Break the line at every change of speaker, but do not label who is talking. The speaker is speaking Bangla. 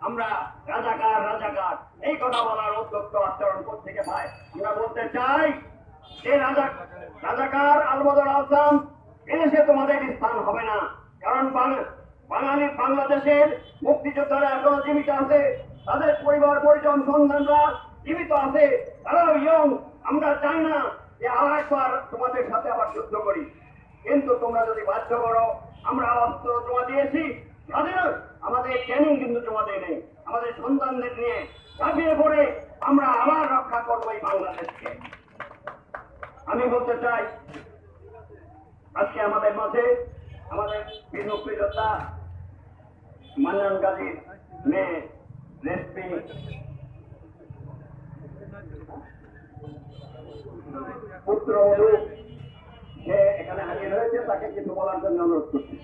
আমরা রাজাকার রাজাকার এই কথা বলার উদ্যোক্ত আচরণ থেকে ভাই আমরা বলতে চাই যে রাজাকার আলবদর আসাম এদেশে তোমাদের স্থান হবে না। কারণ বাংলাদেশের মুক্তিযোদ্ধারা এখনো জীবিত আছে, তাদের পরিবার পরিজন সন্তানরা জীবিত আছে, তারাও ইয়ং। আমরা চাই না যে আর একবার তোমাদের সাথে আবার যুদ্ধ করি, কিন্তু তোমরা যদি বাধ্য করো, আমরা অস্ত্র জমা দিয়েছি, তাদের আমাদের ট্রেনিং কিন্তু জমা দেয় নেই। আমাদের সন্তানদের নিয়ে ঝাঁপিয়ে পড়ে আমরা আবার রক্ষা করবো এই বাংলাদেশকে। আমি বলতে চাই আজকে আমাদের মাঝে আমাদের বীর মুক্তিযোদ্ধা মান্নান গাজীর মেয়ে রেসপি পুত্রবধূ সে এখানে হাজির হয়েছে, তাকে কিছু বলার জন্য অনুরোধ করছি।